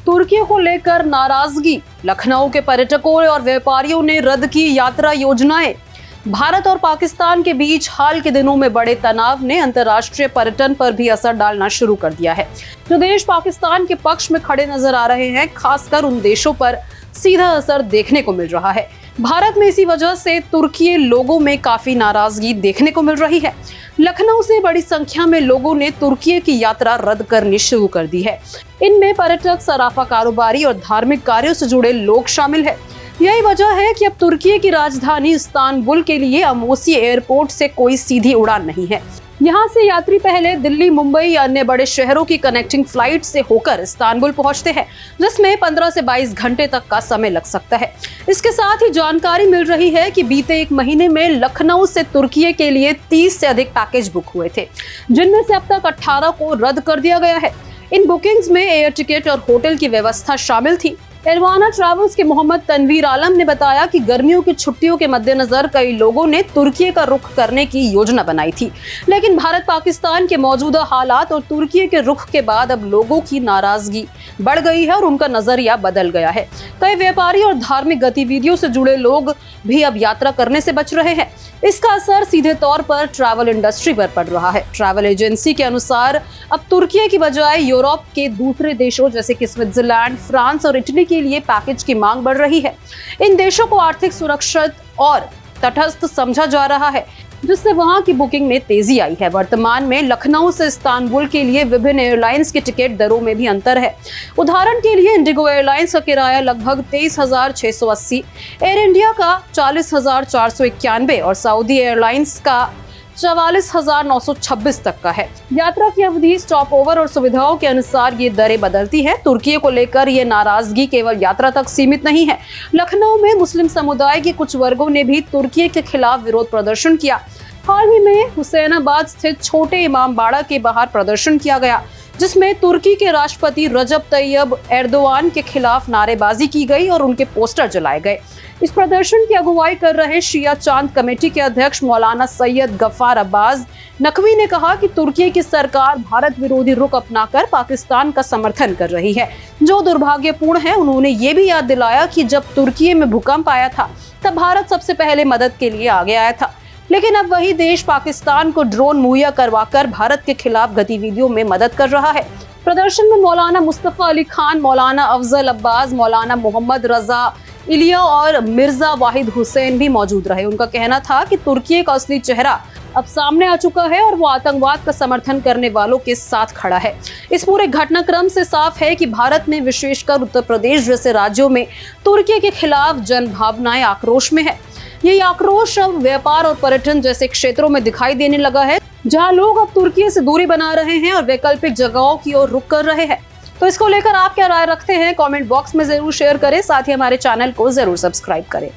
तुर्की को लेकर नाराजगी, लखनऊ के पर्यटकों और व्यापारियों ने रद्द की यात्रा योजनाएं। भारत और पाकिस्तान के बीच हाल के दिनों में बड़े तनाव ने अंतर्राष्ट्रीय पर्यटन पर भी असर डालना शुरू कर दिया है। जो देश पाकिस्तान के पक्ष में खड़े नजर आ रहे हैं, खासकर उन देशों पर सीधा असर देखने को मिल रहा है। भारत में इसी वजह से तुर्की लोगों में काफी नाराजगी देखने को मिल रही है। लखनऊ से बड़ी संख्या में लोगों ने तुर्की की यात्रा रद्द करनी शुरू कर दी है। इनमें पर्यटक, सराफा कारोबारी और धार्मिक कार्यों से जुड़े लोग शामिल है। यही वजह है कि अब तुर्की की राजधानी इस्तांबुल के लिए अमोसी एयरपोर्ट से कोई सीधी उड़ान नहीं है। यहाँ से यात्री पहले दिल्ली, मुंबई या अन्य बड़े शहरों की कनेक्टिंग फ्लाइट से होकर इस्तांबुल पहुंचते हैं, जिसमें 15 से 22 घंटे तक का समय लग सकता है। इसके साथ ही जानकारी मिल रही है कि बीते एक महीने में लखनऊ से तुर्की के लिए 30 से अधिक पैकेज बुक हुए थे, जिनमें से अब तक 18 को रद्द कर दिया गया है। इन बुकिंग्स में एयर टिकट और होटल की व्यवस्था शामिल थी। एरवाना ट्रैवल्स के मोहम्मद तनवीर आलम ने बताया कि गर्मियों की छुट्टियों के मद्देनजर कई लोगों ने तुर्की का रुख करने की योजना बनाई थी, लेकिन भारत पाकिस्तान के मौजूदा हालात और तुर्की के रुख के बाद अब लोगों की नाराजगी बढ़ गई है और उनका नजरिया बदल गया है। कई व्यापारी और धार्मिक गतिविधियों से जुड़े लोग भी अब यात्रा करने से बच रहे हैं। इसका असर सीधे तौर पर ट्रैवल इंडस्ट्री पर पड़ रहा है। ट्रैवल एजेंसी के अनुसार अब तुर्की की बजाय यूरोप के दूसरे देशों जैसे कि स्विट्जरलैंड, फ्रांस और इटली के लिए पैकेज की मांग बढ़ रही है। इन देशों को आर्थिक सुरक्षित और तटस्थ समझा जा रहा है, जिससे वहां की बुकिंग में तेजी आई है। वर्तमान में लखनऊ से इस्तांबुल के लिए विभिन्न एयरलाइंस की टिकट दरों में भी अंतर है। उदाहरण के लिए इंडिगो एयरलाइंस का किराया लगभग 23,680, एयर इंडिया का 40,491 और सऊदी एयरलाइंस का 44,926 तक का है। यात्रा की अवधि, स्टॉप ओवर और सुविधाओं के अनुसार ये दरें बदलती है। तुर्की को लेकर ये नाराजगी केवल यात्रा तक सीमित नहीं है। लखनऊ में मुस्लिम समुदाय के कुछ वर्गों ने भी तुर्की के खिलाफ विरोध प्रदर्शन किया। हाल ही में हुसैनाबाद स्थित छोटे इमाम बाड़ा के बाहर प्रदर्शन किया गया, जिसमें तुर्की के राष्ट्रपति रजब तैयब एर्दोआन के खिलाफ नारेबाजी की गई और उनके पोस्टर जलाए गए। इस प्रदर्शन की अगुवाई कर रहे शिया चांद कमेटी के अध्यक्ष मौलाना सैयद गफ्फार अब्बास नकवी ने कहा कि तुर्की की सरकार भारत विरोधी रुख अपनाकर पाकिस्तान का समर्थन कर रही है, जो दुर्भाग्यपूर्ण है। उन्होंने ये भी याद दिलाया कि जब तुर्की में भूकंप आया था, तब भारत सबसे पहले मदद के लिए आगे आया था, लेकिन अब वही देश पाकिस्तान को ड्रोन मुहैया करवाकर भारत के खिलाफ गतिविधियों में मदद कर रहा है। प्रदर्शन में मौलाना मुस्तफा अली खान, मौलाना अफजल अब्बास, मौलाना मोहम्मद रजा इलिया और मिर्जा वाहिद हुसैन भी मौजूद रहे। उनका कहना था कि तुर्की का असली चेहरा अब सामने आ चुका है और वो आतंकवाद का समर्थन करने वालों के साथ खड़ा है। इस पूरे घटनाक्रम से साफ है कि भारत में, विशेषकर उत्तर प्रदेश जैसे राज्यों में, तुर्की के खिलाफ जन भावनाएं आक्रोश में है। यही आक्रोश अब व्यापार और पर्यटन जैसे क्षेत्रों में दिखाई देने लगा है, जहां लोग अब तुर्की से दूरी बना रहे हैं और वैकल्पिक जगहों की ओर रुख कर रहे हैं। तो इसको लेकर आप क्या राय रखते हैं? कमेंट बॉक्स में जरूर शेयर करें, साथ ही हमारे चैनल को जरूर सब्सक्राइब करें।